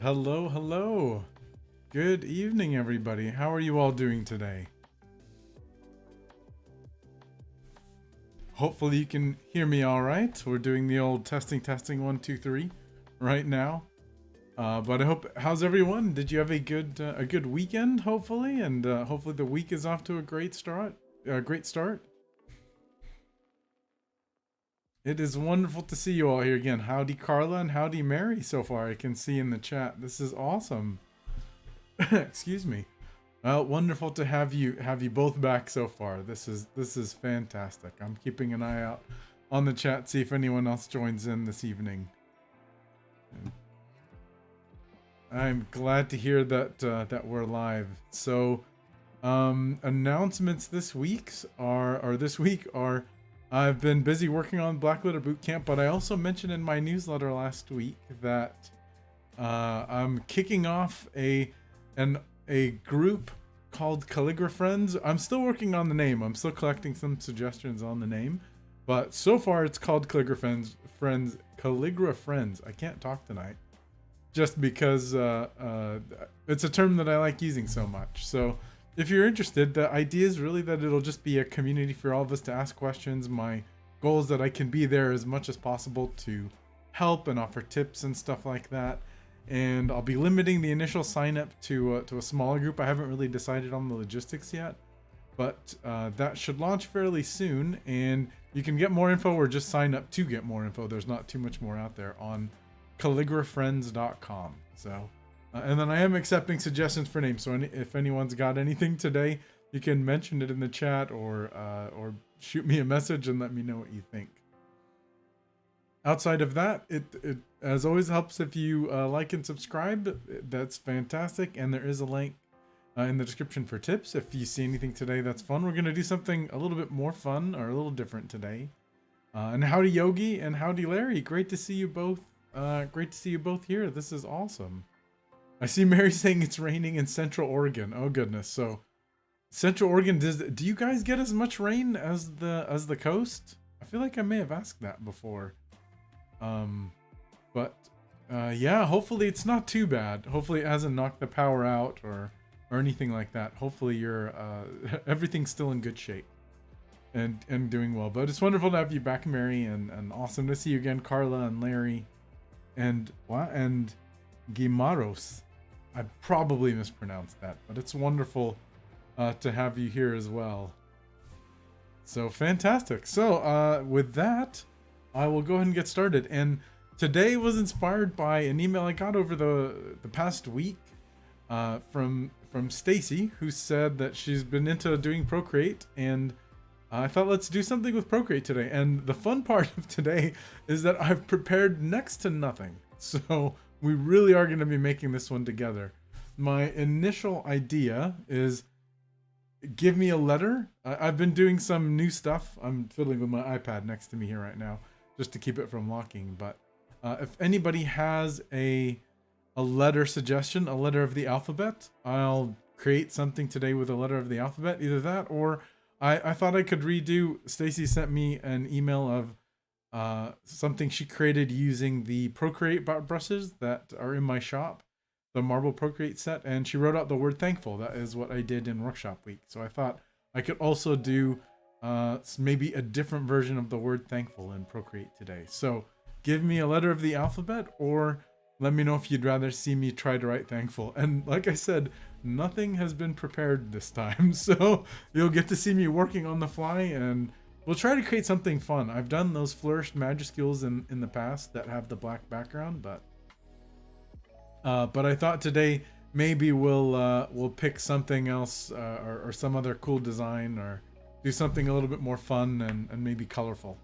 Hello, hello. Good evening, everybody. How are you all doing today? Hopefully you can hear me all right. We're doing the old testing, 1, 2, 3 right now. But I hope, how's everyone? Did you have a good weekend, hopefully? And hopefully the week is off to a great start. It is wonderful to see you all here again. Howdy, Carla, and howdy, Mary. So far, I can see in the chat. This is awesome. Excuse me. Wonderful to have you both back so far. This is fantastic. I'm keeping an eye out on the chat, see if anyone else joins in this evening. I'm glad to hear that that we're live. So, announcements this week are I've been busy working on Blackletter Bootcamp, but I also mentioned in my newsletter last week that I'm kicking off a group called Calligraphy Friends. I'm still working on the name. I'm still collecting some suggestions on the name, but so far it's called Calligraphy Friends. I can't talk tonight, just because it's a term that I like using so much. So if you're interested, the idea is really that it'll just be a community for all of us to ask questions. My goal is that I can be there as much as possible to help and offer tips and stuff like that. And I'll be limiting the initial sign up to a smaller group. I haven't really decided on the logistics yet, but that should launch fairly soon. And you can get more info or just sign up to get more info. There's not too much more out there on calligraphyfriends.com. So, and then I am accepting suggestions for names. So if anyone's got anything today, you can mention it in the chat or shoot me a message and let me know what you think. Outside of that, it as always helps if you like and subscribe. That's fantastic. And there is a link in the description for tips. If you see anything today that's fun, we're going to do something a little bit more fun or a little different today. And howdy Yogi and howdy Larry. Great to see you both. Great to see you both here. This is awesome. I see Mary saying it's raining in Central Oregon. Oh goodness. So Central Oregon, do you guys get as much rain as the coast? I feel like I may have asked that before. Yeah, hopefully it's not too bad. Hopefully it hasn't knocked the power out or anything like that. Hopefully you're everything's still in good shape and doing well. But it's wonderful to have you back, Mary, and awesome to see you again, Carla and Larry and Guimaros. I probably mispronounced that, but it's wonderful to have you here as well. So fantastic. So with that, I will go ahead and get started. And today was inspired by an email I got over the past week from Stacy, who said that she's been into doing Procreate, and I thought let's do something with Procreate today. And the fun part of today is that I've prepared next to nothing. So we really are going to be making this one together. My initial idea is give me a letter. I've been doing some new stuff. I'm fiddling with my iPad next to me here right now, just to keep it from locking. But if anybody has a letter suggestion, a letter of the alphabet, I'll create something today with a letter of the alphabet. Either that, or I thought I could redo. Stacy sent me an email of something she created using the PROCREATE brushes that are in my shop, the marble PROCREATE set, and she wrote out the word thankful. That is what I did in workshop week. So I thought I could also do maybe a different version of the word thankful in Procreate today. So give me a letter of the alphabet, or let me know if you'd rather see me try to write thankful. And like I said, nothing has been prepared this time, so you'll get to see me working on the fly, and we'll try to create something fun. I've done those flourished majuscules in the past that have the black background, but I thought today maybe we'll pick something else or some other cool design, or do something a little bit more fun and maybe colorful.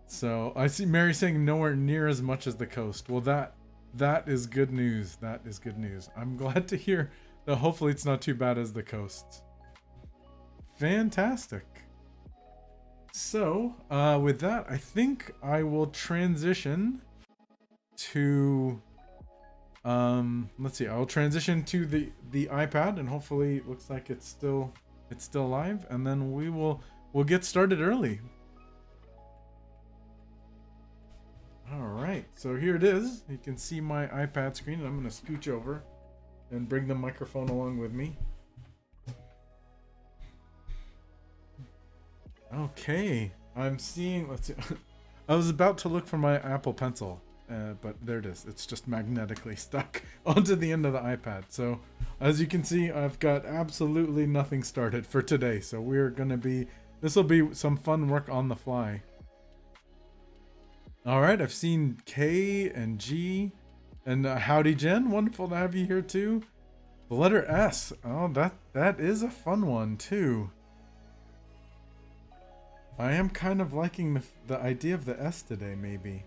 So I see Mary saying nowhere near as much as the coast. Well, that is good news. That is good news. I'm glad to hear that hopefully it's not too bad as the coast. Fantastic. So with that, I think I will transition to let's see, I'll transition to the iPad, and hopefully it looks like it's still live, and then we'll get started early. All right. right, so here it is. You can see my iPad screen, and I'm going to scooch over and bring the microphone along with me. Okay, I'm seeing, let's see. I was about to look for my Apple Pencil, but there it is. It's just magnetically stuck onto the end of the iPad. So as you can see, I've got absolutely nothing started for today. So we're going to be, this will be some fun work on the fly. All right, I've seen K and G, and howdy Jen, wonderful to have you here too. The letter S, oh that is a fun one too. I am kind of liking the idea of the S today, maybe.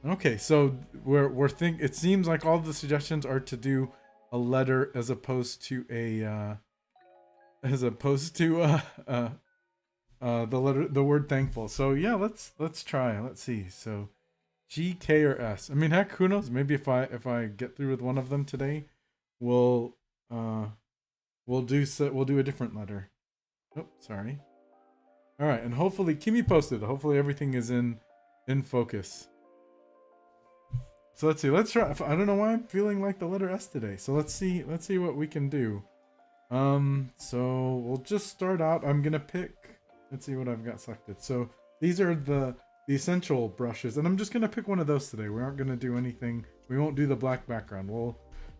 Okay, so we're it seems like all the suggestions are to do a letter as opposed to a the word thankful. So yeah, let's try. Let's see. So G, K, or S. I mean, heck, who knows? Maybe if I get through with one of them today, we'll do a different letter. Oh, sorry. All right, and hopefully keep me posted. Hopefully everything is in focus. So let's see. Let's try. I don't know why I'm feeling like the letter S today. So let's see what we can do. So we'll just start out. I'm gonna pick. Let's see what I've got selected. So these are the essential brushes, and I'm just gonna pick one of those today. We aren't gonna do anything. We won't do the black background.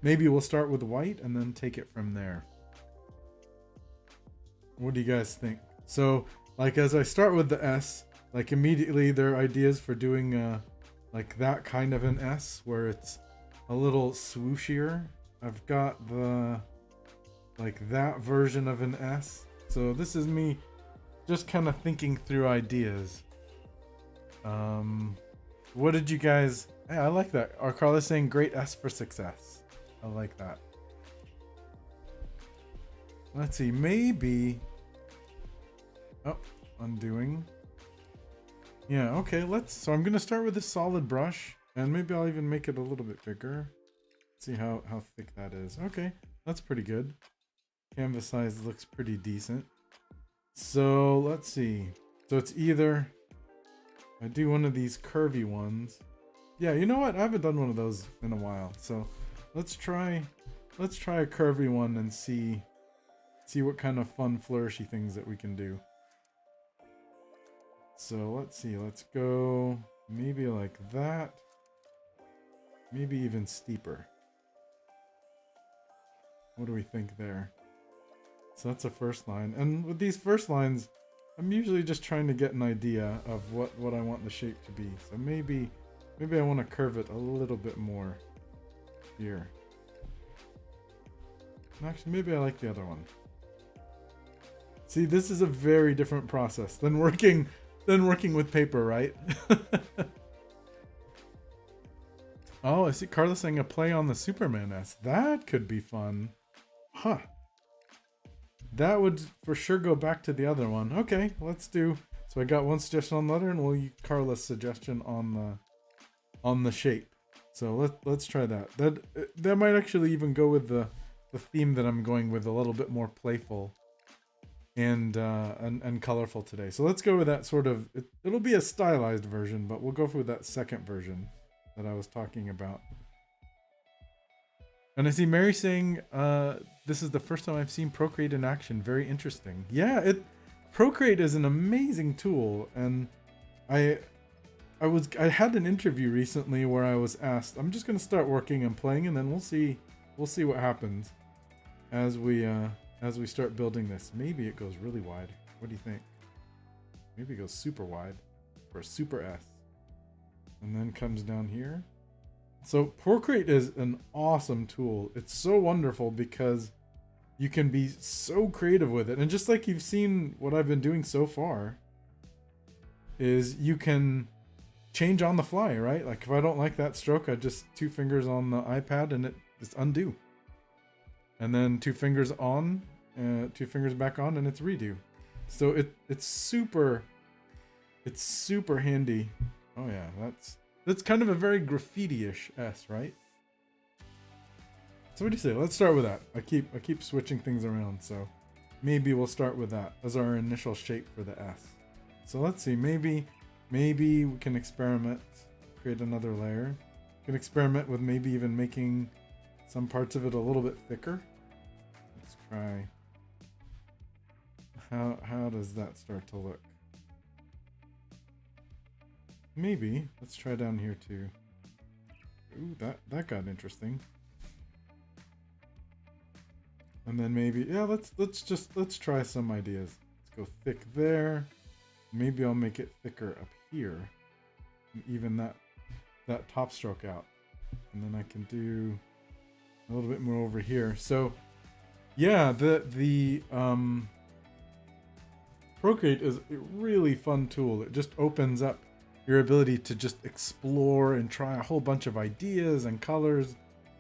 Maybe we'll start with white and then take it from there. What do you guys think? So, like, as I start with the S, like, immediately there are ideas for doing, like, that kind of an S, where it's a little swooshier. I've got like, that version of an S. So this is me just kind of thinking through ideas. What did you guys... Hey, I like that. Our Carla's saying, great S for success. I like that. Let's see, maybe... Oh, undoing. Yeah, okay, so I'm gonna start with a solid brush, and maybe I'll even make it a little bit bigger. See how thick that is. Okay, that's pretty good. Canvas size looks pretty decent. So, let's see. So it's either... I do one of these curvy ones. Yeah, you know what? I haven't done one of those in a while. So, let's try a curvy one and see what kind of fun flourishy things that we can do. So let's see, let's go maybe like that. Maybe even steeper. What do we think there? So that's a first line. And with these first lines, I'm usually just trying to get an idea of what I want the shape to be. So maybe I want to curve it a little bit more here. Actually, maybe I like the other one. See, this is a very different process than working with paper, right? Oh, I see Carla saying a play on the Superman S. That could be fun. Huh. That would for sure go back to the other one. Okay, let's do... So I got one suggestion on the letter, and we'll use Carla's suggestion on the shape. So let's try that. That might actually even go with the theme that I'm going with, a little bit more playful and colorful today. So let's go with that sort of... It'll be a stylized version, but we'll go for that second version that I was talking about. And I see Mary saying, this is the first time I've seen Procreate in action. Very interesting. Yeah, Procreate is an amazing tool, and I had an interview recently where I was asked, I'm just gonna start working and playing, and then we'll see what happens as we start building this. Maybe it goes really wide. What do you think? Maybe it goes super wide for a super S. And then comes down here. So Procreate is an awesome tool. It's so wonderful because you can be so creative with it. And just like you've seen what I've been doing so far, is you can change on the fly, right? Like if I don't like that stroke, I just 2 fingers on the iPad and it's undo. And then 2 fingers on, 2 fingers back on, and it's redo. So it's super handy. Oh yeah, that's kind of a very graffiti-ish S, right? So what do you say? Let's start with that. I keep switching things around, so maybe we'll start with that as our initial shape for the S. So let's see, maybe Maybe we can experiment, create another layer. We can experiment with maybe even making some parts of it a little bit thicker. Let's try. How does that start to look? Maybe. Let's try down here too. Ooh, that got interesting. And then maybe, yeah, let's try some ideas. Let's go thick there. Maybe I'll make it thicker up here. And even that top stroke out. And then I can do a little bit more over here. So yeah, the Procreate is a really fun tool. It just opens up your ability to just explore and try a whole bunch of ideas and colors,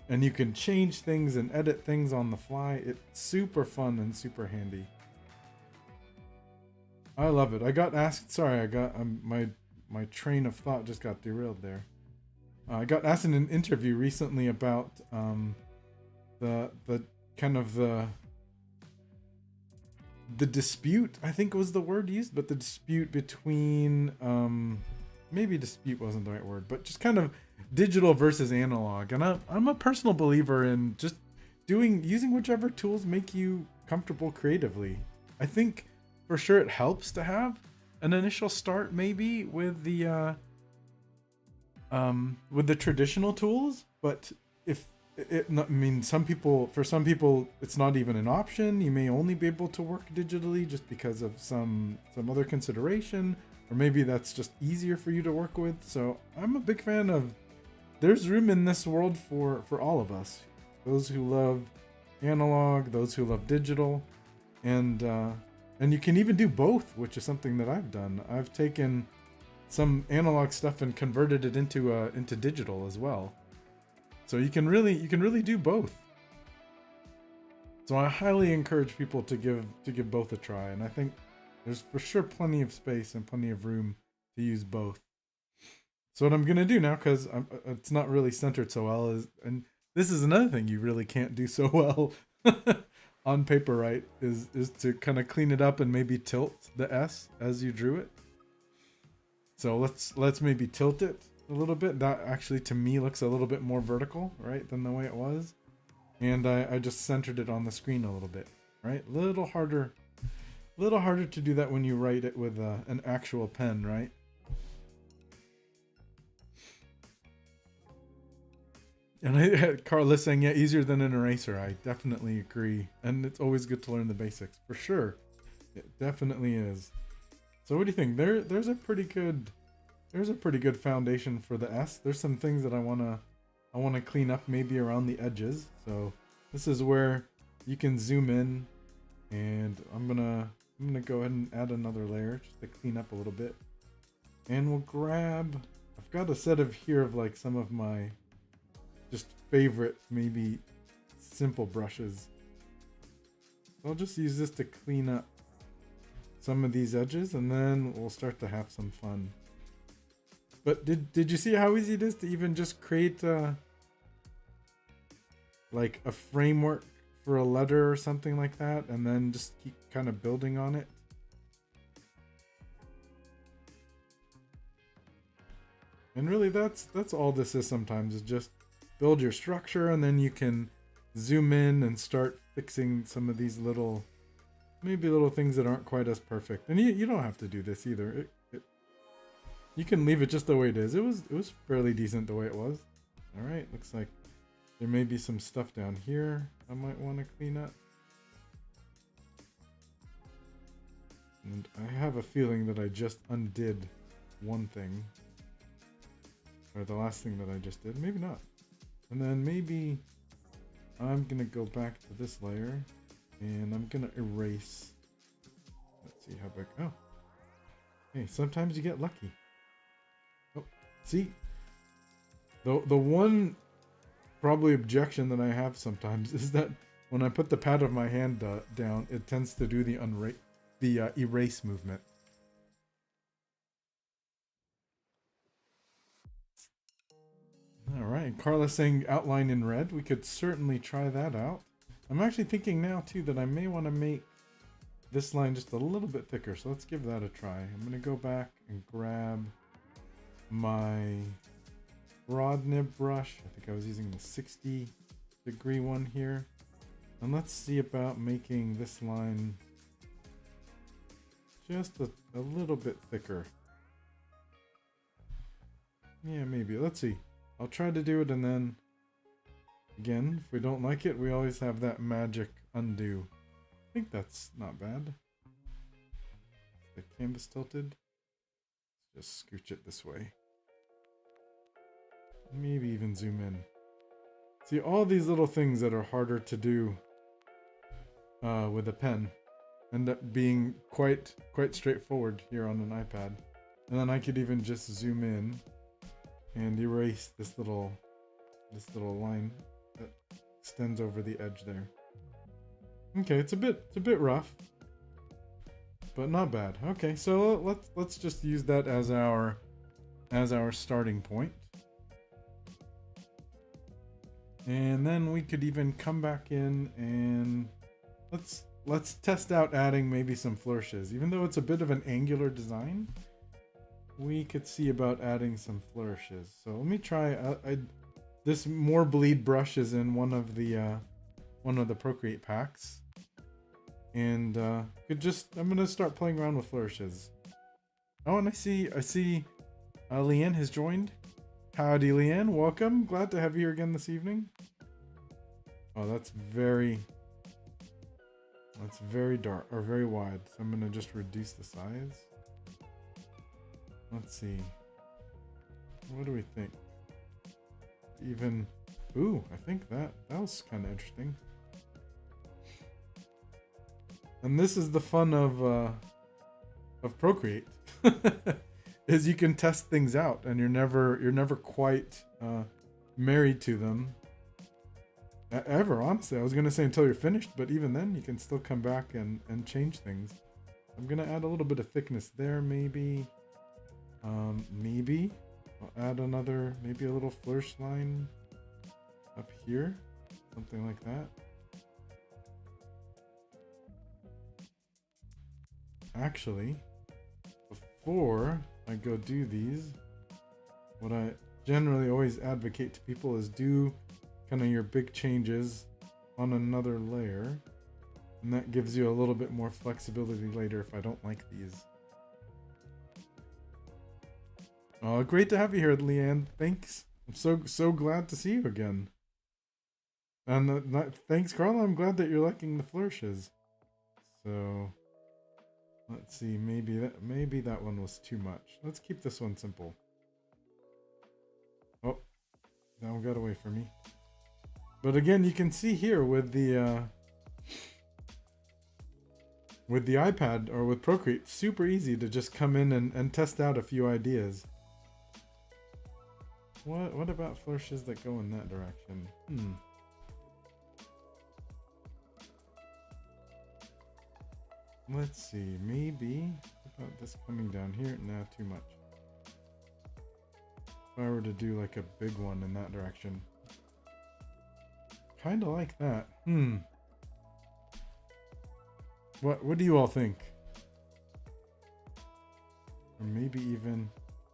and you can change things and edit things on the fly. It's super fun and super handy. I love it. I got asked, sorry, I got my train of thought just got derailed there. I got asked in an interview recently about the kind of the dispute, I think was the word used, but the dispute between maybe dispute wasn't the right word, but just kind of digital versus analog. And I'm a personal believer in just using whichever tools make you comfortable creatively. I think for sure it helps to have an initial start maybe with the traditional tools, but I mean, for some people it's not even an option. You may only be able to work digitally just because of some other consideration, or maybe that's just easier for you to work with. So I'm a big fan of, there's room in this world for all of us, those who love analog, those who love digital, and you can even do both, which is something that I've done. I've taken some analog stuff and converted it into digital as well. So you can really do both. So I highly encourage people to give both a try, and I think there's for sure plenty of space and plenty of room to use both. So what I'm gonna do now, because it's not really centered so well, and this is another thing you really can't do so well on paper, right? Is to kind of clean it up and maybe tilt the S as you drew it. So let's maybe tilt it a little bit. That actually to me looks a little bit more vertical, right, than the way it was. And I just centered it on the screen a little bit, right? A little harder to do that when you write it with an actual pen, right? And I had Carla saying, yeah, easier than an eraser. I definitely agree. And it's always good to learn the basics, for sure. It definitely is. So what do you think? There's a pretty good foundation for the S. There's some things that I wanna clean up maybe around the edges. So this is where you can zoom in, and I'm gonna go ahead and add another layer just to clean up a little bit. And we'll grab, I've got a set of here of like some of my just favorite, maybe simple brushes. I'll just use this to clean up some of these edges, and then we'll start to have some fun. But did you see how easy it is to even just create like a framework for a letter or something like that, and then just keep kind of building on it? And really that's all this is sometimes, is just build your structure, and then you can zoom in and start fixing some of these little things that aren't quite as perfect. And you don't have to do this either. You can leave it just the way it is. It was fairly decent the way it was. All right, looks like there may be some stuff down here I might want to clean up. And I have a feeling that I just undid one thing. Or the last thing that I just did. Maybe not. And then maybe I'm going to go back to this layer, and I'm going to erase. Let's see how big. Oh. Hey, sometimes you get lucky. Oh, see? The one probably objection that I have sometimes is that when I put the pad of my hand down, it tends to do the erase movement. All right, Carla's saying outline in red. We could certainly try that out. I'm actually thinking now too that I may want to make this line just a little bit thicker, so let's give that a try. I'm going to go back and grab my broad nib brush. I think I was using the 60-degree one here. And let's see about making this line just a little bit thicker. Yeah, maybe. Let's see. I'll try to do it, and then again, if we don't like it, we always have that magic undo. I think that's not bad. The canvas tilted. Just scooch it this way. Maybe even zoom in. See, all these little things that are harder to do with a pen end up being quite straightforward here on an iPad. And then I could even just zoom in and erase this little line that extends over the edge there. Okay, it's a bit rough, but not bad. Okay, so let's just use that as our starting point. And then we could even come back in and let's test out adding maybe some flourishes. Even though it's a bit of an angular design, we could see about adding some flourishes. So let me try. This more bleed brush is in one of the Procreate packs, and I'm gonna start playing around with flourishes. Oh, and I see Leanne has joined. Howdy, Leanne. Welcome. Glad to have you here again this evening. Oh, that's very dark or very wide. So I'm gonna just reduce the size. Let's see. What do we think? Even, ooh, I think that was kind of interesting. And this is the fun of Procreate, is you can test things out, and you're never quite married to them. Ever, honestly. I was gonna say until you're finished, but even then, you can still come back and change things. I'm gonna add a little bit of thickness there, maybe. Maybe I'll add another, maybe a little flourish line up here, something like that. Actually, before I go do these, what I generally always advocate to people is do kind of your big changes on another layer, and that gives you a little bit more flexibility later if I don't like these. Oh, great to have you here, Leanne. Thanks. I'm so glad to see you again. And thanks, Carla. I'm glad that you're liking the flourishes. So let's see. Maybe that one was too much. Let's keep this one simple. Oh, that one got away from me. But again, you can see here with the iPad or with Procreate, super easy to just come in and test out a few ideas. What about flourishes that go in that direction? Let's see, maybe about this coming down here. Nah, too much. If I were to do like a big one in that direction. Kind of like that. What do you all think? Or maybe even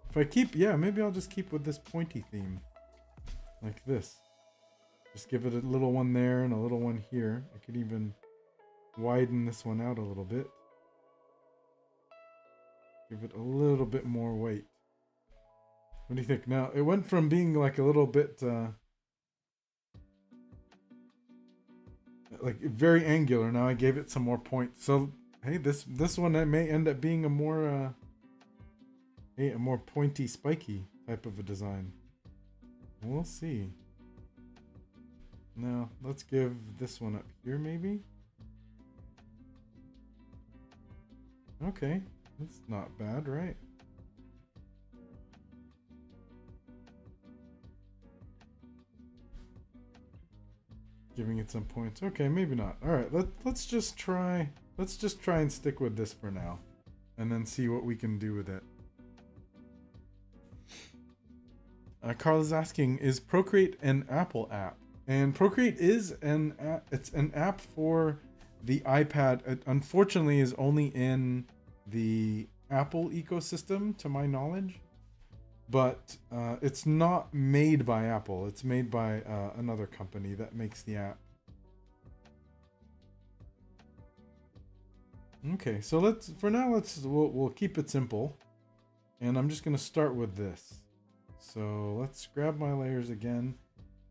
if I keep, maybe I'll just keep with this pointy theme. Like this. Just give it a little one there and a little one here. I could even widen this one out a little bit. Give it a little bit more weight. What do you think? Now, it went from being like a little bit like very angular. Now I gave it some more point. So, hey, this one that may end up being a more pointy, spiky type of a design. We'll see. Now, let's give this one up here, maybe. Okay, that's not bad, right? Giving it some points. Okay, maybe not. All right, let's just try and stick with this for now, and then see what we can do with it. Carl is asking, is Procreate an Apple app? And Procreate is it's an app for the iPad. It unfortunately is only in the Apple ecosystem, to my knowledge. but it's not made by Apple. It's made by another company that makes the app. Okay, so we'll keep it simple, and I'm just gonna start with this. So let's grab my layers again,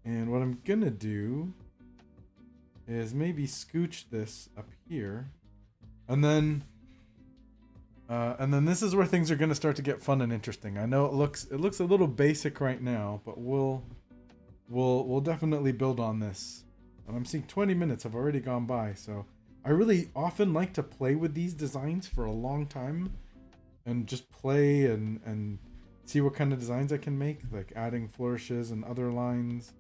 and what I'm gonna do is maybe scooch this up here, and then this is where things are gonna start to get fun and interesting. I know it looks a little basic right now, but we'll definitely build on this. And I'm seeing 20 minutes have already gone by, so I really often like to play with these designs for a long time and just play and see what kind of designs I can make, like adding flourishes and other lines.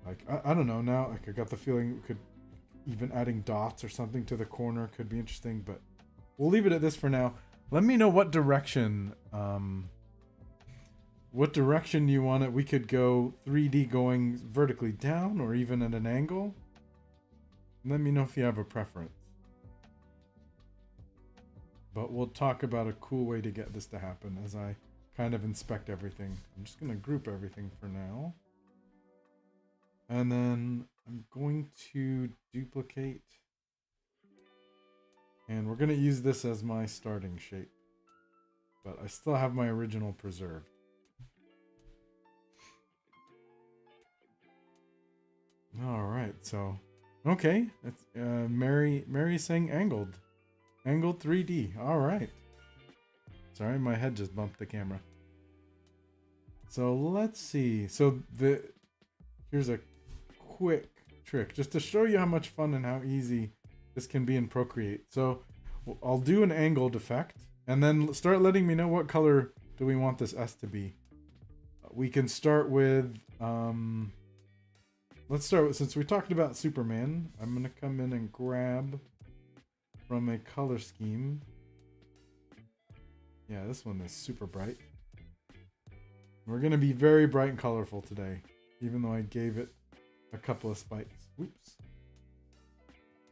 Like I don't know, now like I got the feeling we could even adding dots or something to the corner could be interesting, but we'll leave it at this for now. Let me know what direction you want it. We could go 3D going vertically down or even at an angle. Let me know if you have a preference. But we'll talk about a cool way to get this to happen as I kind of inspect everything. I'm just going to group everything for now. And then I'm going to duplicate. And we're going to use this as my starting shape. But I still have my original preserved. All right, so okay, it's Mary saying angled 3D. All right. Sorry, my head just bumped the camera. So let's see. So here's a quick trick just to show you how much fun and how easy this can be in Procreate. So I'll do an angled effect and then start letting me know what color do we want this S to be. We can start with let's start with, since we talked about Superman, I'm going to come in and grab from a color scheme. Yeah, this one is super bright. We're going to be very bright and colorful today, even though I gave it a couple of spikes. Oops.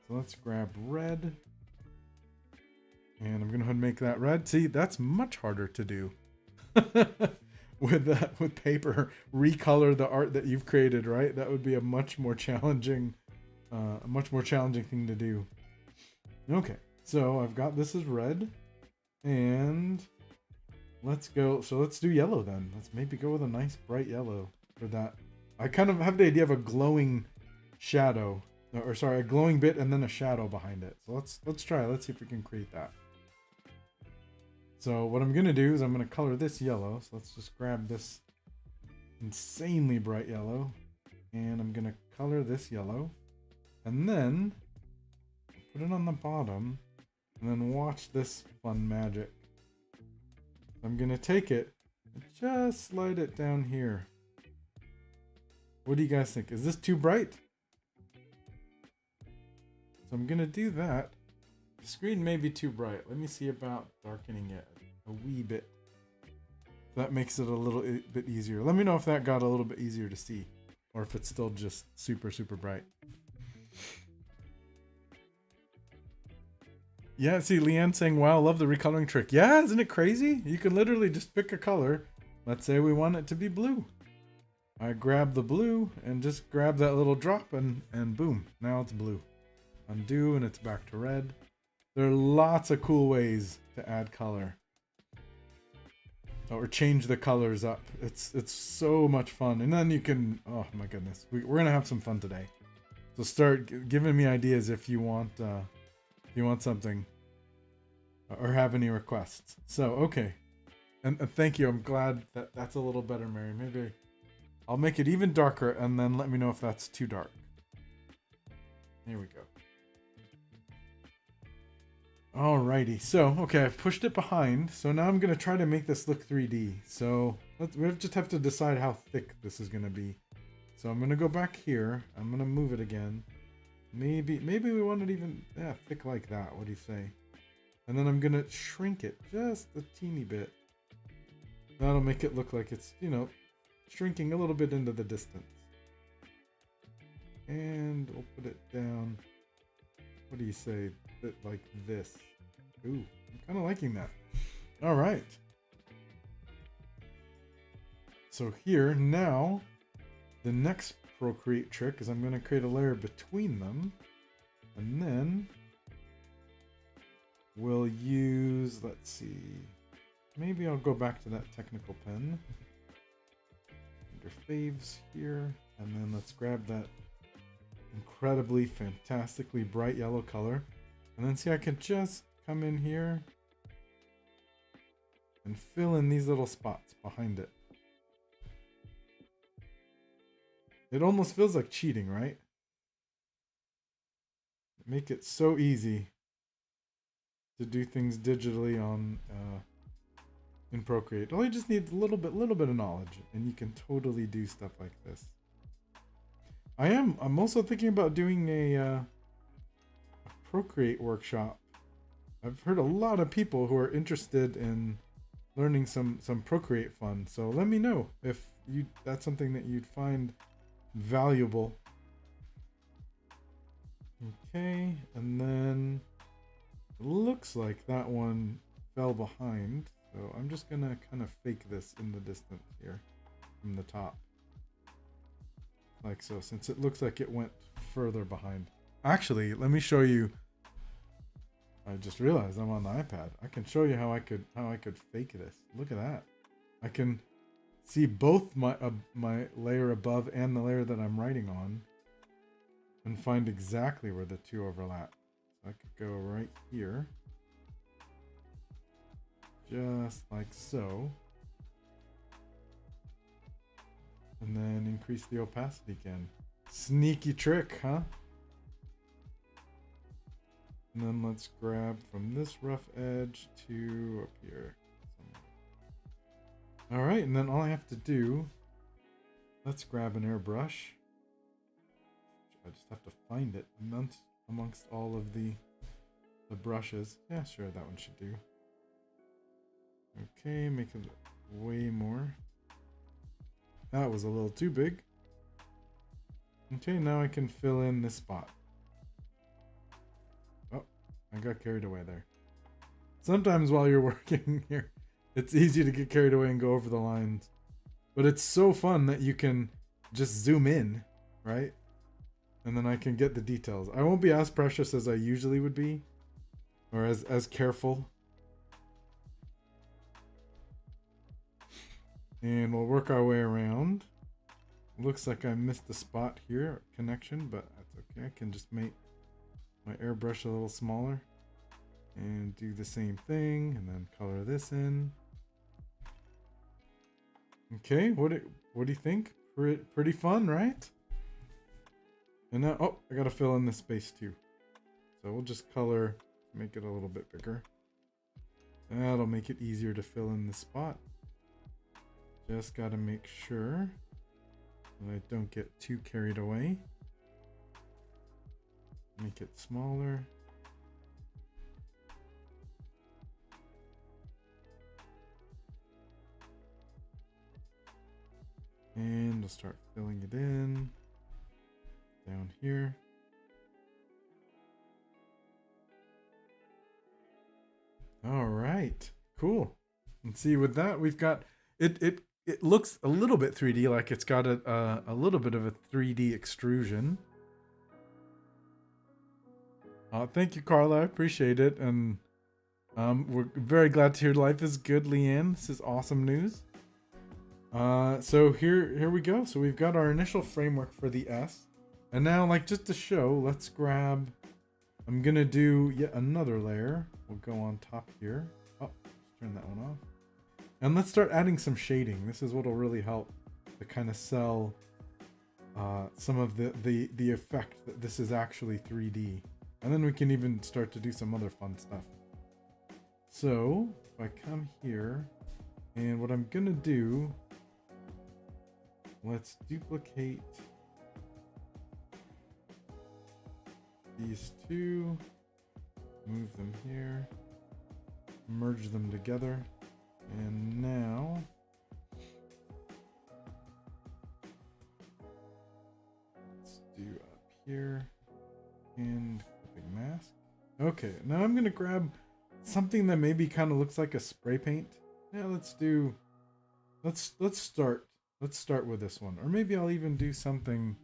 So let's grab red. And I'm going to go ahead and make that red. See, that's much harder to do. With paper, recolor the art that you've created, right? That would be a much more challenging thing to do. Okay, so I've got this as red, and let's go. So let's do yellow then. Let's maybe go with a nice bright yellow for that. I kind of have the idea of a glowing shadow, or sorry, a glowing bit and then a shadow behind it. So let's try. Let's see if we can create that. So what I'm going to do is I'm going to color this yellow. So let's just grab this insanely bright yellow. And I'm going to color this yellow. And then put it on the bottom. And then watch this fun magic. I'm going to take it and just slide it down here. What do you guys think? Is this too bright? So I'm going to do that. The screen may be too bright. Let me see about darkening it a wee bit. That makes it a little bit easier. Let me know if that got a little bit easier to see, or if it's still just super, super bright. Yeah, see, Leanne saying, wow, love the recoloring trick. Yeah, isn't it crazy? You can literally just pick a color. Let's say we want it to be blue. I grab the blue and just grab that little drop and boom, now it's blue. Undo and it's back to red. There are lots of cool ways to add color. Or change the colors up. It's so much fun. And then you can, oh my goodness, we're gonna have some fun today. So start giving me ideas if you want something, or have any requests. So okay, and thank you. I'm glad that that's a little better, Mary. Maybe I'll make it even darker, and then let me know if that's too dark. Here we go. Alrighty, so okay, I've pushed it behind, so now I'm gonna try to make this look 3D. So we just have to decide how thick this is gonna be. So I'm gonna go back here. I'm gonna move it again. Maybe we want it even thick like that. What do you say? And then I'm gonna shrink it just a teeny bit. That'll make it look like it's, you know, shrinking a little bit into the distance. And we'll put it down. What do you say? Bit like this. Ooh, I'm kind of liking that. All right. So here now, the next Procreate trick is I'm going to create a layer between them, and then we'll use, let's see, maybe I'll go back to that technical pen under faves here, and then let's grab that incredibly fantastically bright yellow color, and then see, I can just come in here and fill in these little spots behind it. It almost feels like cheating, right? Make it so easy to do things digitally on in Procreate. All you just need a little bit of knowledge, and you can totally do stuff like this. I'm also thinking about doing a Procreate workshop. I've heard a lot of people who are interested in learning some Procreate fun. So let me know if that's something that you'd find valuable. Okay, and then it looks like that one fell behind, so I'm just gonna kind of fake this in the distance here from the top, like so, since it looks like it went further behind. Actually, let me show you. I just realized I'm on the iPad. I can show you how I could fake this. Look at that. I can see both my layer above and the layer that I'm writing on, and find exactly where the two overlap. So I could go right here, just like so, and then increase the opacity again. Sneaky trick, huh? And then let's grab from this rough edge to up here somewhere. All right, and then all I have to do, let's grab an airbrush. I just have to find it amongst all of the brushes. Yeah, sure, that one should do. Okay, make it way more. That was a little too big. Okay, now I can fill in this spot. Oh, I got carried away there. Sometimes while you're working here, it's easy to get carried away and go over the lines. But it's so fun that you can just zoom in, right? And then I can get the details. I won't be as precious as I usually would be, or as careful. And we'll work our way around. Looks like I missed the spot here, connection, but that's okay. I can just make my airbrush a little smaller and do the same thing, and then color this in. Okay, what do you think? Pretty fun, right? And now, oh, I gotta fill in this space too. So we'll just color, make it a little bit bigger. That'll make it easier to fill in the spot. Just gotta make sure that I don't get too carried away. Make it smaller. And we'll start filling it in down here. All right, cool. And see, with that, we've got it looks a little bit 3D, like it's got a little bit of a 3D extrusion. Thank you, Carla. I appreciate it. And we're very glad to hear life is good, Leanne. This is awesome news. So here we go. So we've got our initial framework for the S. And now, like, just to show, let's grab, I'm gonna do yet another layer. We'll go on top here. Oh, let's turn that one off. And let's start adding some shading. This is what will really help to kind of sell some of the effect that this is actually 3D. And then we can even start to do some other fun stuff. So if I come here, and what I'm gonna do, let's duplicate these two, move them here, merge them together, and now let's do up here and clipping mask. Okay, now I'm gonna grab something that maybe kind of looks like a spray paint. Yeah, let's start with this one. Or maybe I'll even do something.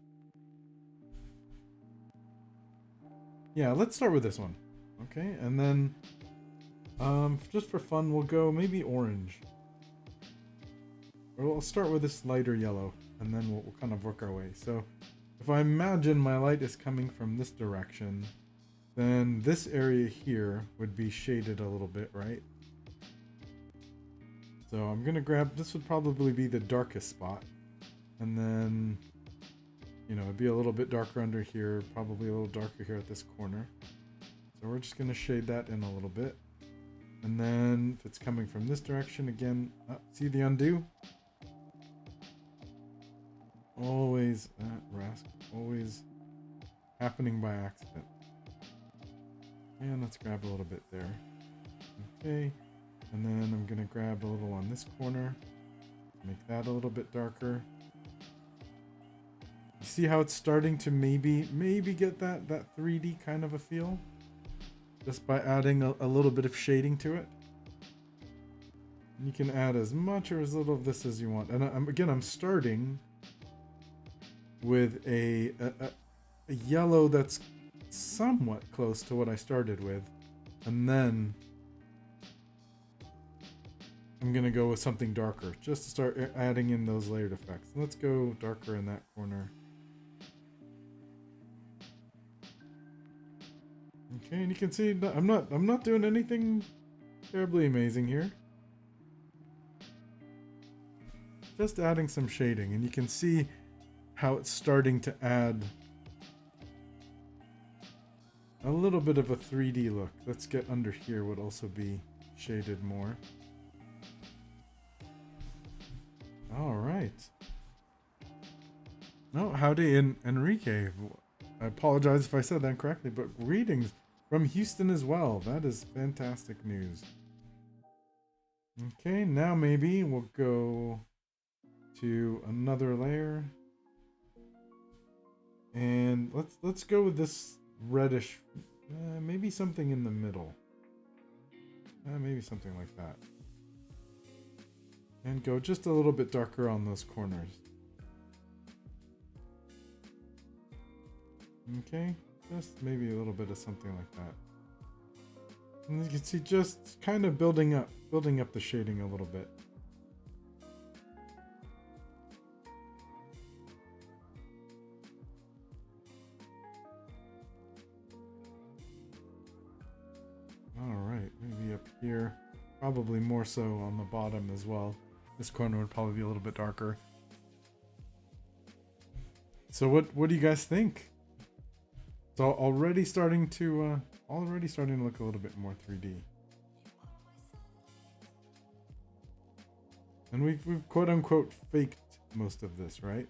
Yeah, let's start with this one. Okay, and then just for fun, we'll go maybe orange. Or we'll start with this lighter yellow, and then we'll kind of work our way. So if I imagine my light is coming from this direction, then this area here would be shaded a little bit, right? So I'm gonna grab, this would probably be the darkest spot. And then, you know, it'd be a little bit darker under here, probably a little darker here at this corner. So we're just gonna shade that in a little bit. And then if it's coming from this direction again, see the undo? Always, always happening by accident. And let's grab a little bit there. Okay, and then I'm gonna grab a little on this corner, make that a little bit darker. You see how it's starting to maybe get that 3D kind of a feel? Just by adding a little bit of shading to it. You can add as much or as little of this as you want. And I'm starting with a yellow that's somewhat close to what I started with, and then I'm gonna go with something darker just to start adding in those layered effects. Let's go darker in that corner. Okay, and you can see I'm not doing anything terribly amazing here. Just adding some shading, and you can see how it's starting to add a little bit of a 3D look. Let's get under here, would also be shaded more. All right. No, howdy, Enrique. I apologize if I said that incorrectly, but greetings from Houston as well. That is fantastic news. Okay, now maybe we'll go to another layer. And let's go with this reddish, maybe something in the middle. Maybe something like that. And go just a little bit darker on those corners. Okay, just maybe a little bit of something like that. And you can see just kind of building up the shading a little bit. Alright, maybe up here. Probably more so on the bottom as well. This corner would probably be a little bit darker. So what do you guys think? It's already starting to look a little bit more 3D. And we've quote unquote faked most of this, right?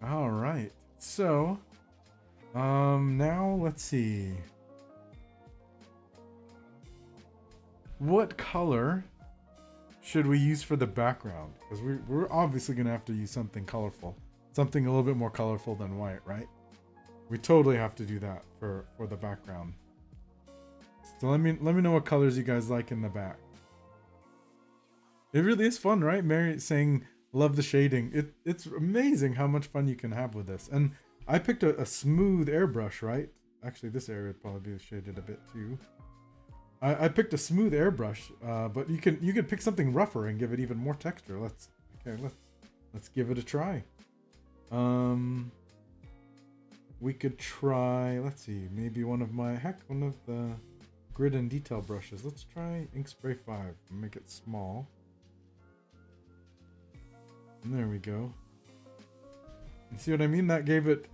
Alright. So now let's see. What color should we use for the background? Because we're obviously going to have to use something colorful. Something a little bit more colorful than white, right? We totally have to do that for the background. So let me know what colors you guys like in the back. It really is fun, right? Mary saying, love the shading. It's amazing how much fun you can have with this. And I picked a smooth airbrush, right? Actually, this area would probably be shaded a bit too. I picked a smooth airbrush, but you can pick something rougher and give it even more texture. Let's give it a try. We could try, let's see, maybe one of the grid and detail brushes. Let's try Ink Spray 5 and make it small. And there we go. You see what I mean? That gave it.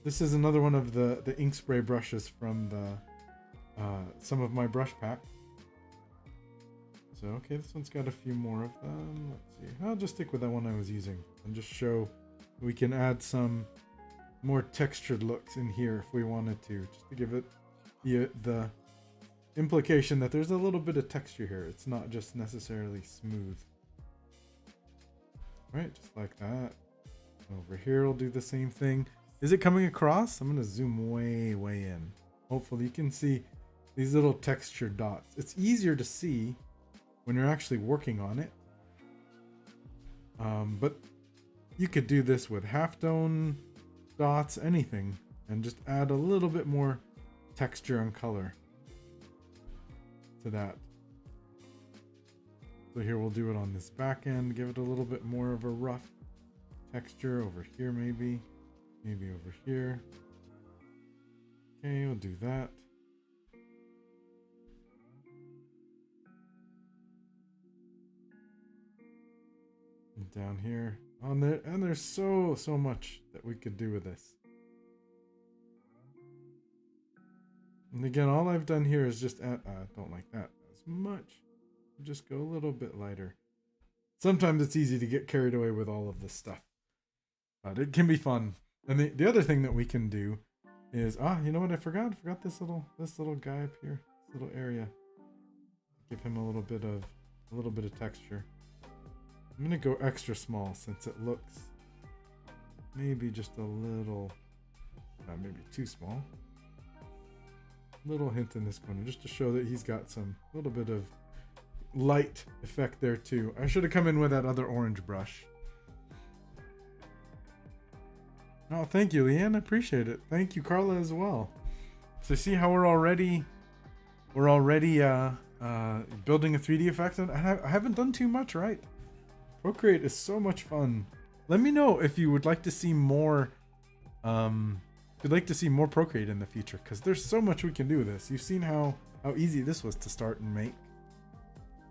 This is another one of the ink spray brushes from the some of my brush pack. So okay, this one's got a few more of them. Let's see. I'll just stick with that one I was using and just show we can add some more textured looks in here if we wanted to, just to give it the implication that there's a little bit of texture here. It's not just necessarily smooth. Right, just like that. Over here we'll do the same thing. Is it coming across? I'm gonna zoom way in. Hopefully you can see these little textured dots. It's easier to see when you're actually working on it. But you could do this with halftone dots, anything, and just add a little bit more texture and color to that. So here we'll do it on this back end, give it a little bit more of a rough texture over here, maybe over here. Okay, we'll do that. And down here on there, and there's so much that we could do with this. And again, all I've done here is just add, don't like that as much. Just go a little bit lighter. Sometimes it's easy to get carried away with all of this stuff, but it can be fun. And the other thing that we can do is, you know what I forgot? I forgot this little guy up here, this little area. Give him a little bit of texture. I'm gonna go extra small since it looks maybe just a little, maybe too small. Little hint in this corner just to show that he's got some little bit of light effect there too. I should have come in with that other orange brush. Oh, thank you, Leanne. I appreciate it. Thank you, Carla, as well. So see how we're already building a 3D effect. I haven't done too much, right? Procreate is so much fun. Let me know if you would like to see more. If you'd like to see more Procreate in the future, because there's so much we can do with this. You've seen how easy this was to start and make.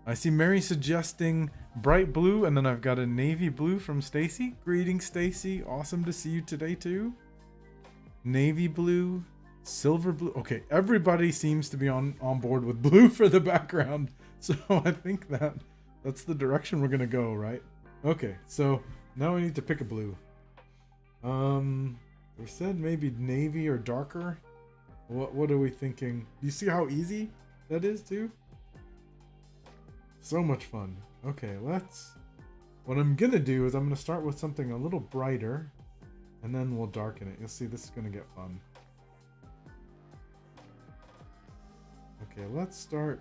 I see Mary suggesting bright blue, and then I've got a navy blue from Stacy. Greetings, Stacy. Awesome to see you today too. Navy blue, silver blue. Okay, everybody seems to be on board with blue for the background. So I think that's the direction we're gonna go, right? Okay, so now we need to pick a blue. We said maybe navy or darker. What are we thinking? Do you see how easy that is too? So much fun. Okay, what I'm gonna do is I'm gonna start with something a little brighter, and then we'll darken it. You'll see this is gonna get fun. Okay, let's start.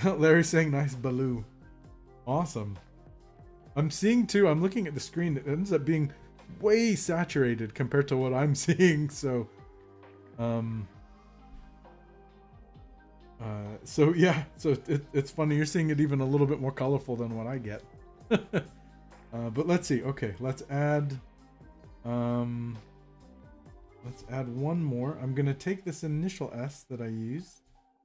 Larry's saying nice blue. Awesome. I'm seeing too, I'm looking at the screen, it ends up being way saturated compared to what I'm seeing, so yeah, so it's funny, you're seeing it even a little bit more colorful than what I get. But let's see. Okay, let's add one more. I'm gonna take this initial S that I used,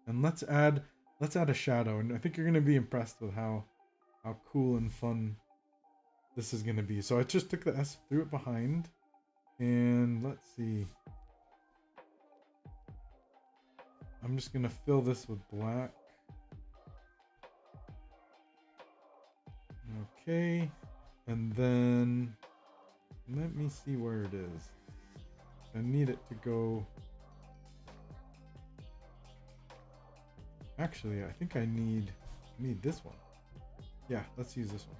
and let's add a shadow, and I think you're gonna be impressed with how cool and fun this is gonna be. So I just took the S, threw it behind, and let's see. I'm just gonna fill this with black. Okay, and then let me see where it is. I need it to go. Actually, I think I need this one. Yeah, let's use this one.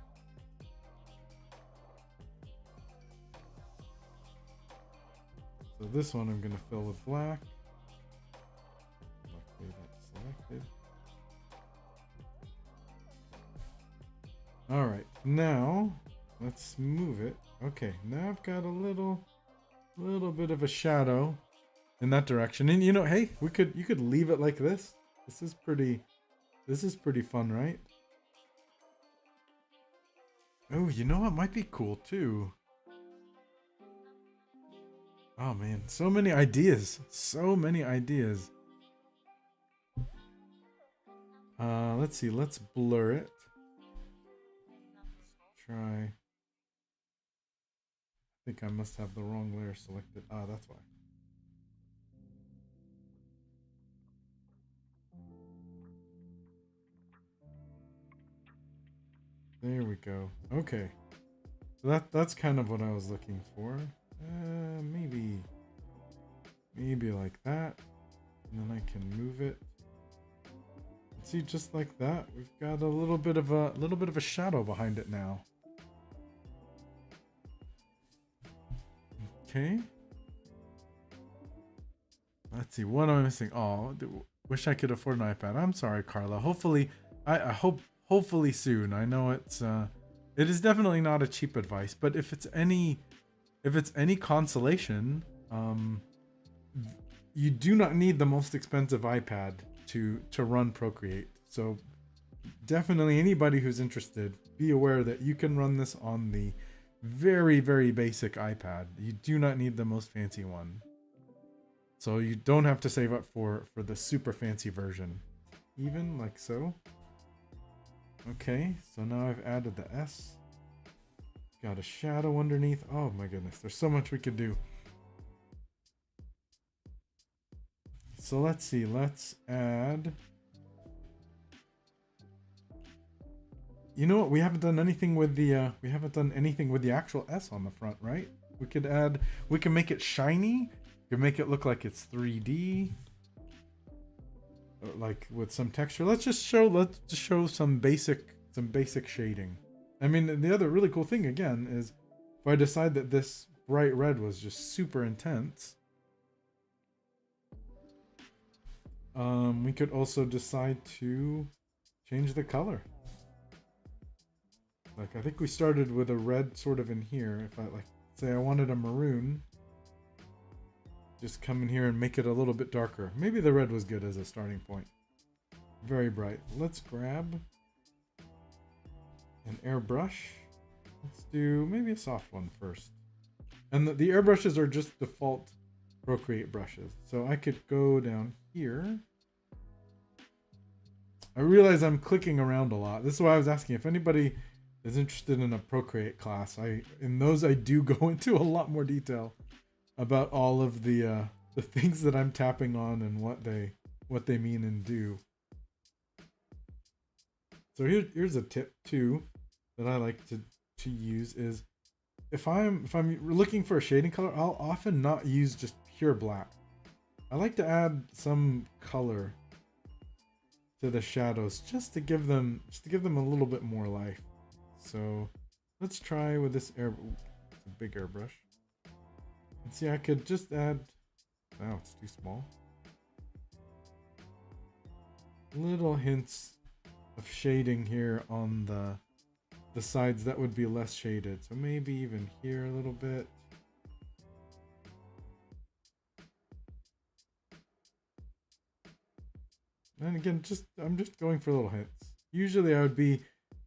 So this one I'm gonna fill with black. Luckily that's selected. All right, now let's move it. Okay, now I've got a little bit of a shadow in that direction. And you know, hey, you could leave it like this. This is pretty fun, right? Oh, you know what might be cool too? Oh man, so many ideas. So many ideas. Let's see, let's blur it. Let's try. I think I must have the wrong layer selected. Ah, that's why. There we go. Okay. So that's kind of what I was looking for. Maybe like that. And then I can move it. See, just like that, we've got a little bit of a shadow behind it now. Okay. let's see, what am I missing? Oh, wish I could afford an iPad. I'm sorry, Carla. Hopefully, I hope hopefully soon. I know it is definitely not a cheap advice, but if it's any consolation, you do not need the most expensive iPad to run Procreate. So definitely anybody who's interested, be aware that you can run this on the very, very basic iPad. You do not need the most fancy one. So you don't have to save up for the super fancy version. Even like so. Okay, so now I've added the S. Got a shadow underneath. Oh my goodness, there's so much we could do. So let's see, let's add... You know what? We haven't done anything with the actual S on the front, right? We can make it shiny. We can make it look like it's 3D, or like with some texture. Let's just show some basic shading. I mean, the other really cool thing again is if I decide that this bright red was just super intense, we could also decide to change the color. Like, I think we started with a red sort of in here. If I like, say I wanted a maroon, just come in here and make it a little bit darker. Maybe the red was good as a starting point. Very bright. Let's grab an airbrush. Let's do maybe a soft one first. And the airbrushes are just default Procreate brushes. So I could go down here. I realize I'm clicking around a lot. This is why I was asking if anybody is interested in a Procreate class. In those I do go into a lot more detail about all of the things that I'm tapping on and what they mean and do. So here's a tip too that I like to use is if I'm looking for a shading color, I'll often not use just pure black. I like to add some color to the shadows just to give them a little bit more life. So let's try with this it's a big airbrush. And see, I could just add, oh, it's too small. Little hints of shading here on the sides that would be less shaded. So maybe even here a little bit. And again, I'm just going for little hints. Usually I would be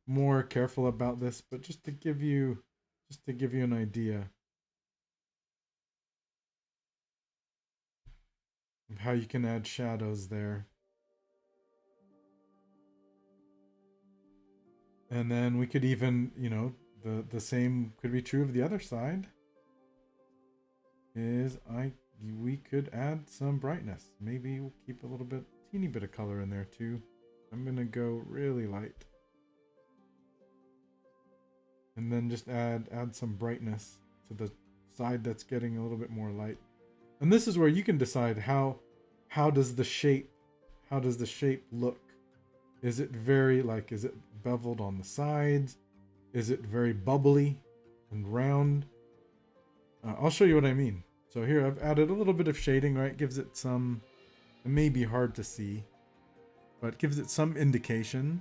more careful about this, but just to give you an idea of how you can add shadows there. And then we could even, you know, the same could be true of the other side. We could add some brightness. Maybe we'll keep a teeny bit of color in there too. I'm gonna go really light. And then just add some brightness to the side that's getting a little bit more light. And this is where you can decide how does the shape look? Is it is it beveled on the sides? Is it very bubbly and round? I'll show you what I mean. So here I've added a little bit of shading, right? Gives it some, it may be hard to see, but gives it some indication.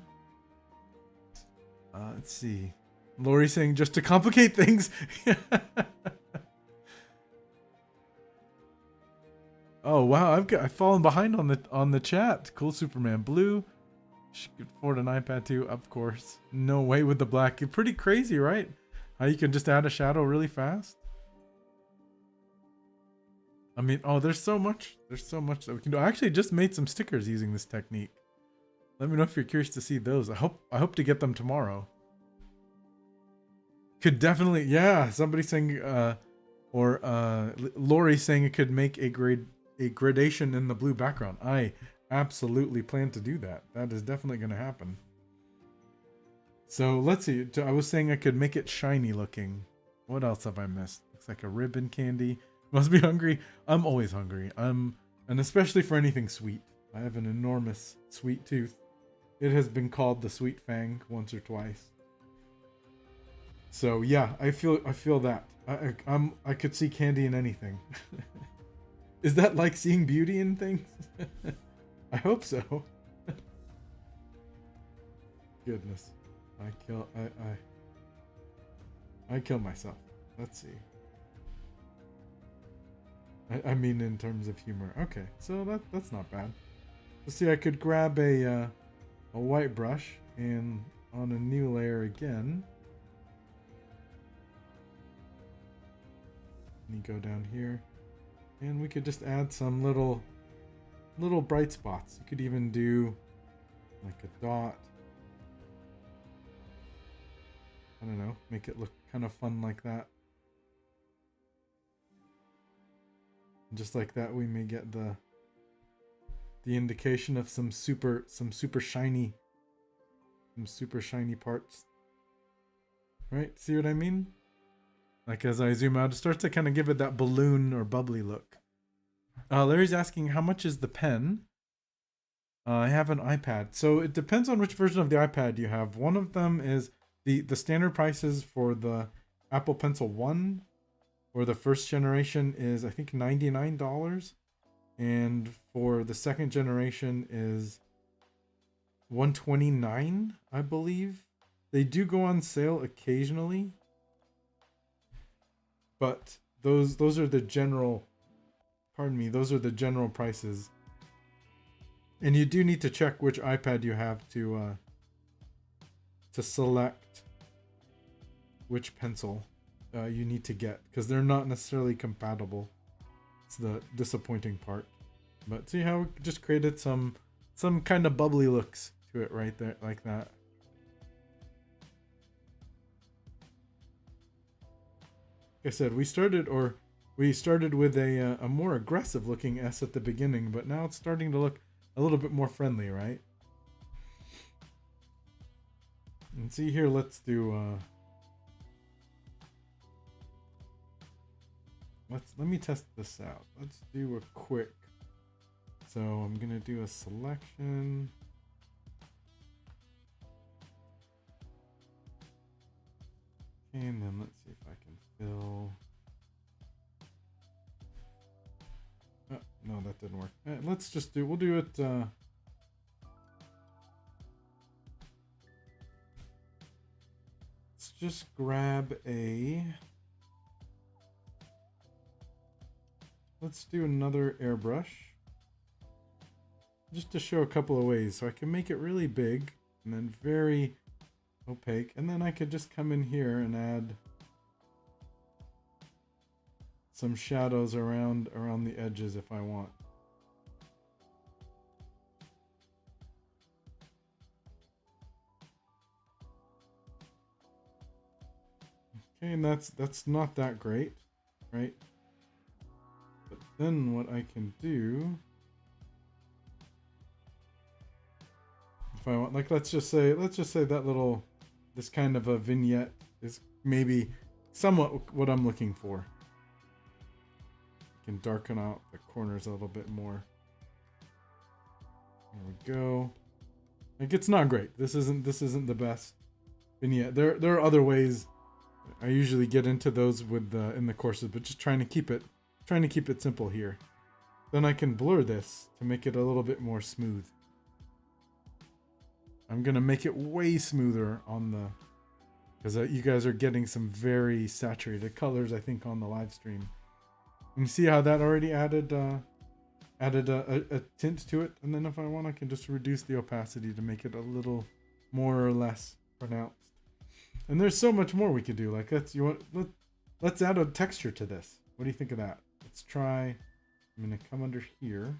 Let's see. Lori saying just to complicate things. Oh wow, I've fallen behind on the chat. Cool Superman Blue. She could afford an iPad too, of course. No way with the black. Pretty crazy, right? How you can just add a shadow really fast. I mean, oh, there's so much that we can do. I actually just made some stickers using this technique. Let me know if you're curious to see those. I hope to get them tomorrow. Could definitely, yeah. Somebody saying, Lori saying it could make a gradation in the blue background. I absolutely plan to do that. That is definitely going to happen. So let's see. I was saying I could make it shiny looking. What else have I missed? Looks like a ribbon candy. Must be hungry. I'm always hungry. And especially for anything sweet. I have an enormous sweet tooth. It has been called the sweet fang once or twice. So yeah, I feel that. I could see candy in anything. Is that like seeing beauty in things? I hope so. Goodness. I kill myself. Let's see. I mean in terms of humor. Okay, so that's not bad. Let's see, I could grab a white brush and on a new layer again. And you go down here. And we could just add some little bright spots. You could even do like a dot. I don't know, make it look kind of fun like that. And just like that, we may get the indication of some super shiny parts. Right? See what I mean? Like as I zoom out, it starts to kind of give it that balloon or bubbly look. Larry's asking, how much is the pen? I have an iPad. So it depends on which version of the iPad you have. One of them is the standard prices for the Apple Pencil 1 or the first generation is I think $99. And for the second generation is $129, I believe. They do go on sale occasionally. But those are the general, those are the general prices. And you do need to check which iPad you have to select which pencil you need to get, because they're not necessarily compatible. It's the disappointing part. But see how we just created some kind of bubbly looks to it right there, like that. Like I said, we started with a more aggressive looking S at the beginning, but now it's starting to look a little bit more friendly, right? And see here, let's do let me test this out. Let's do a quick. So I'm gonna do a selection. And then let's see if I can fill. Oh, no, that didn't work. Let's just we'll do it. Let's just grab let's do another airbrush. Just to show a couple of ways. So I can make it really big and then very opaque, and then I could just come in here and add some shadows around the edges if I want. Okay, and that's not that great, right? But then what I can do, if I want, like let's just say that this kind of a vignette is maybe somewhat what I'm looking for. Can darken out the corners a little bit more. There we go. Like it's not great. This isn't the best vignette. There are other ways. I usually get into those with in the courses, but just trying to keep it simple here. Then I can blur this to make it a little bit more smooth. I'm gonna make it way smoother on the, because you guys are getting some very saturated colors, I think, on the live stream. And you see how that already added a tint to it. And then if I want, I can just reduce the opacity to make it a little more or less pronounced. And there's so much more we could do. Like let's add a texture to this. What do you think of that? Let's try. I'm gonna come under here.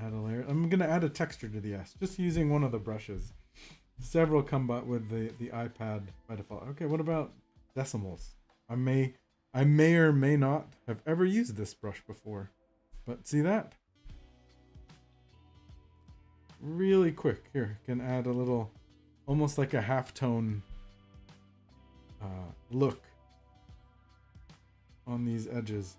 Add a layer. I'm gonna add a texture to the S, just using one of the brushes. Several come with the iPad by default. Okay, what about decimals? I may or may not have ever used this brush before, but see that? Really quick. Here, can add a little, almost like a halftone look on these edges.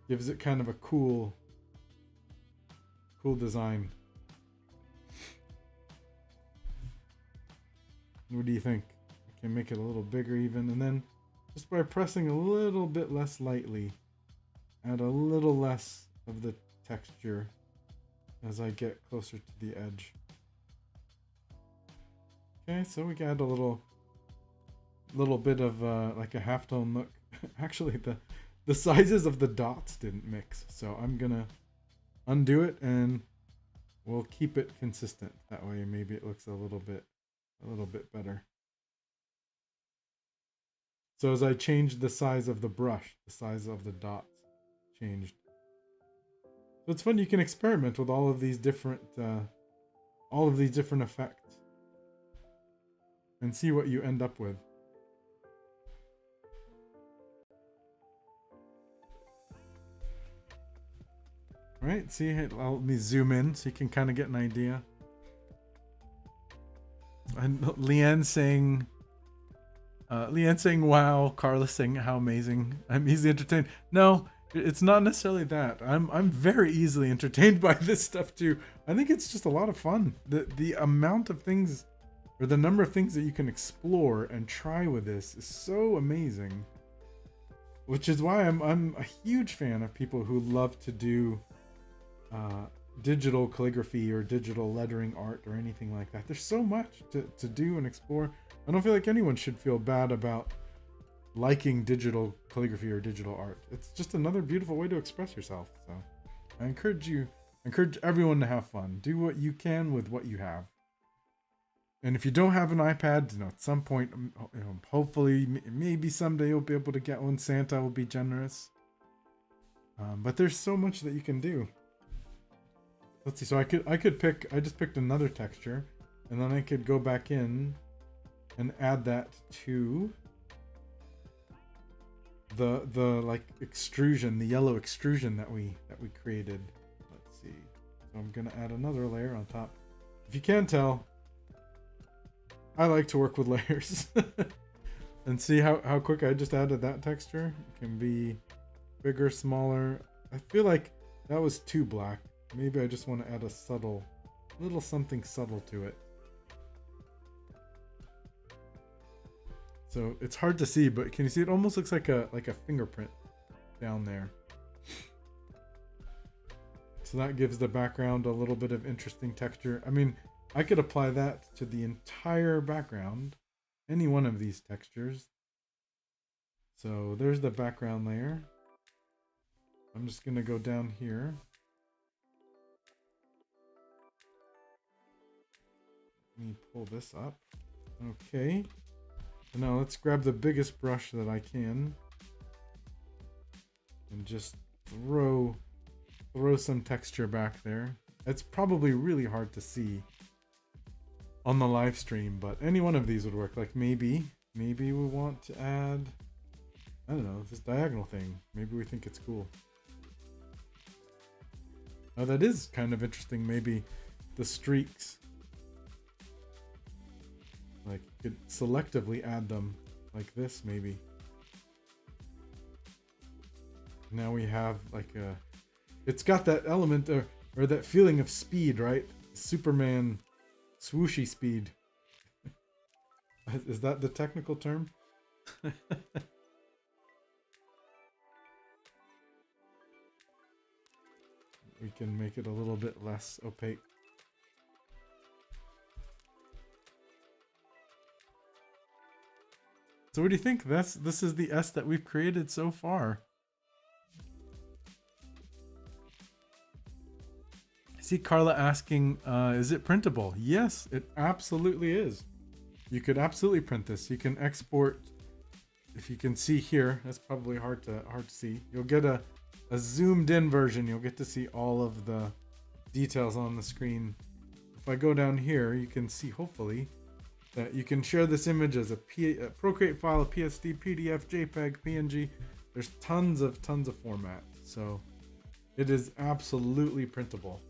Gives it kind of a cool design. What do you think? can make it a little bigger even, and then just by pressing a little bit less lightly, add a little less of the texture as I get closer to the edge. Okay, so we got a little bit of like a halftone look. Actually, the sizes of the dots didn't mix, so I'm gonna undo it and we'll keep it consistent. That way, maybe it looks a little bit better. So as I changed the size of the brush, the size of the dots changed. So it's fun. You can experiment with all of these different effects and see what you end up with. All right, see, let me zoom in so you can kind of get an idea. And Leanne saying, wow, Carla saying how amazing. I'm easily entertained. No, it's not necessarily that. I'm very easily entertained by this stuff too. I think it's just a lot of fun. The amount of things, or the number of things that you can explore and try with this is so amazing. Which is why I'm a huge fan of people who love to do digital calligraphy or digital lettering art or anything like that. There's so much to do and explore. I don't feel like anyone should feel bad about liking digital calligraphy or digital art. It's just another beautiful way to express yourself. So I encourage everyone to have fun. Do what you can with what you have. And if you don't have an iPad, at some point, hopefully, maybe someday you'll be able to get one. Santa will be generous. But there's so much that you can do. Let's see. So I just picked another texture, and then I could go back in and add that to the like extrusion, the yellow extrusion that we created. Let's see. So I'm gonna add another layer on top. If you can tell, I like to work with layers. And see how quick I just added that texture. It can be bigger, smaller. I feel like that was too black. Maybe I just want to add a little something subtle to it. So it's hard to see, but can you see it almost looks like a fingerprint down there. So that gives the background a little bit of interesting texture. I mean, I could apply that to the entire background, any one of these textures. So there's the background layer. I'm just gonna go down here. Let me pull this up. Okay. And now let's grab the biggest brush that I can and just throw some texture back there. It's probably really hard to see on the live stream, but any one of these would work. Like maybe we want to add, I don't know, this diagonal thing. Maybe we think it's cool. Oh, that is kind of interesting. Maybe the streaks. Like, you could selectively add them like this, maybe. Now we have like it's got that element or that feeling of speed, right? Superman swooshy speed. Is that the technical term? We can make it a little bit less opaque. So what do you think? This is the S that we've created so far. I see Carla asking, is it printable? Yes, it absolutely is. You could absolutely print this. You can export, if you can see here, that's probably hard to see. You'll get a zoomed in version. You'll get to see all of the details on the screen. If I go down here, you can see, hopefully, that you can share this image as a Procreate file, a PSD, PDF, JPEG, PNG. There's tons of formats, so it is absolutely printable.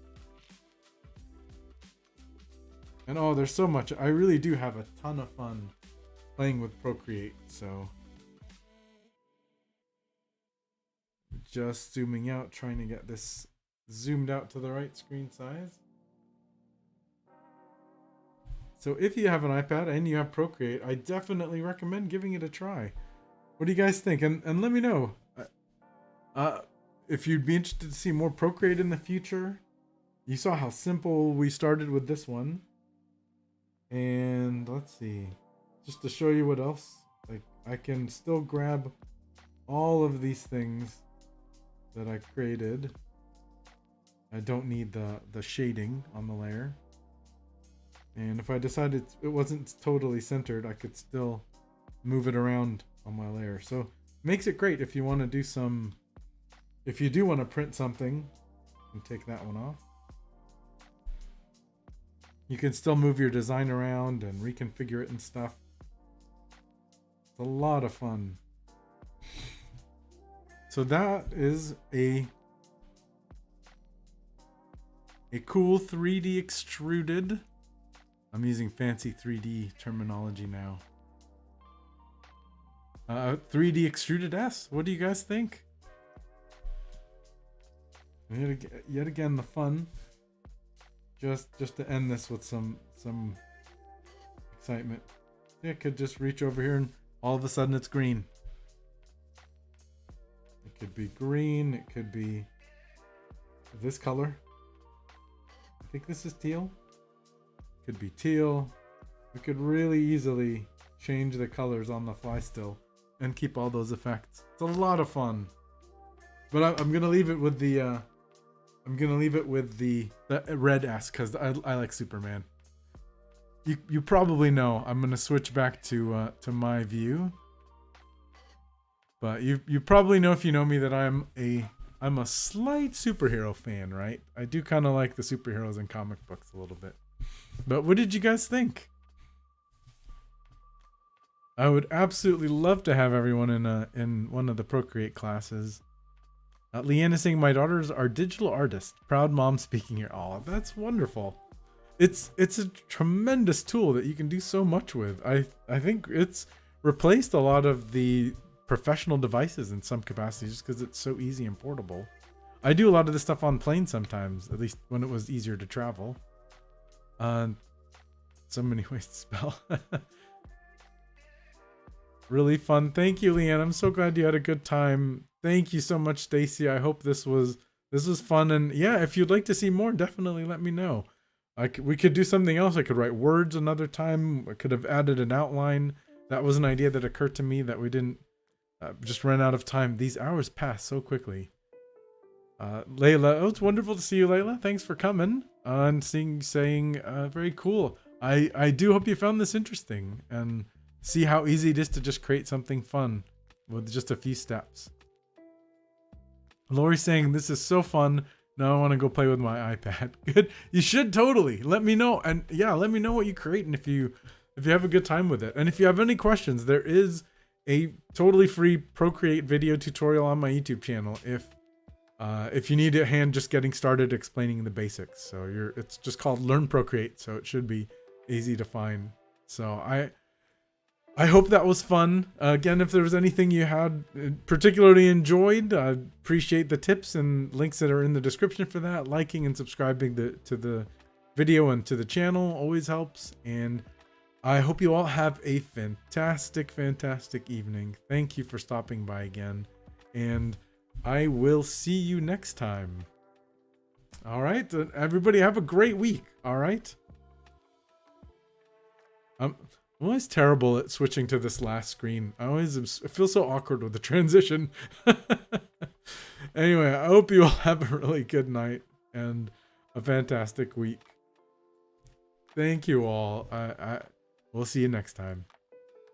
And oh, there's so much. I really do have a ton of fun playing with Procreate, so just zooming out, trying to get this zoomed out to the right screen size. So if you have an iPad and you have Procreate, I definitely recommend giving it a try. What do you guys think? And let me know if you'd be interested to see more Procreate in the future. You saw how simple we started with this one. And let's see, just to show you what else, like I can still grab all of these things that I created. I don't need the shading on the layer. And if I decided it wasn't totally centered, I could still move it around on my layer. So makes it great if you want to do some, if you do want to print something, and take that one off. You can still move your design around and reconfigure it and stuff. It's a lot of fun. So that is a cool 3D extruded. I'm using fancy 3D terminology now. 3D extruded S. What do you guys think? Yet again, the fun. Just to end this with some excitement. I could just reach over here and all of a sudden it's green. It could be green. It could be this color. I think this is teal. Could be teal. We could really easily change the colors on the fly still and keep all those effects. It's a lot of fun. But I'm gonna leave it with the red S because I like Superman. You probably know I'm gonna switch back to my view. But you probably know, if you know me, that I'm a slight superhero fan, right? I do kind of like the superheroes in comic books a little bit. But what did you guys think? I would absolutely love to have everyone in one of the Procreate classes. Leanne is saying, my daughters are digital artists. Proud mom speaking here. Oh, that's wonderful. It's a tremendous tool that you can do so much with. I think it's replaced a lot of the professional devices in some capacities just because it's so easy and portable. I do a lot of this stuff on planes sometimes, at least when it was easier to travel. So many ways to spell. Really fun. Thank you, Leanne. I'm so glad you had a good time. Thank you so much, Stacy. I hope this was fun. And yeah, if you'd like to see more, definitely let me know. We could do something else. I could write words another time. I could have added an outline. That was an idea that occurred to me that we didn't just ran out of time. These hours pass so quickly. Layla, oh, it's wonderful to see you, Layla. Thanks for coming and saying very cool. I do hope you found this interesting and see how easy it is to just create something fun with just a few steps. Lori's saying, this is so fun. Now I want to go play with my iPad. Good. You should totally. Let me know. And yeah, let me know what you create and if you have a good time with it. And if you have any questions, there is a totally free Procreate video tutorial on my YouTube channel if you need a hand just getting started explaining the basics. So it's just called Learn Procreate, so it should be easy to find. So I hope that was fun. Again, if there was anything you had particularly enjoyed, I appreciate the tips and links that are in the description for that. Liking and subscribing to the video and to the channel always helps. And I hope you all have a fantastic, fantastic evening. Thank you for stopping by again. And I will see you next time. All right. Everybody have a great week. All right. I'm always terrible at switching to this last screen. I feel so awkward with the transition. Anyway, I hope you all have a really good night and a fantastic week. Thank you all. We'll see you next time.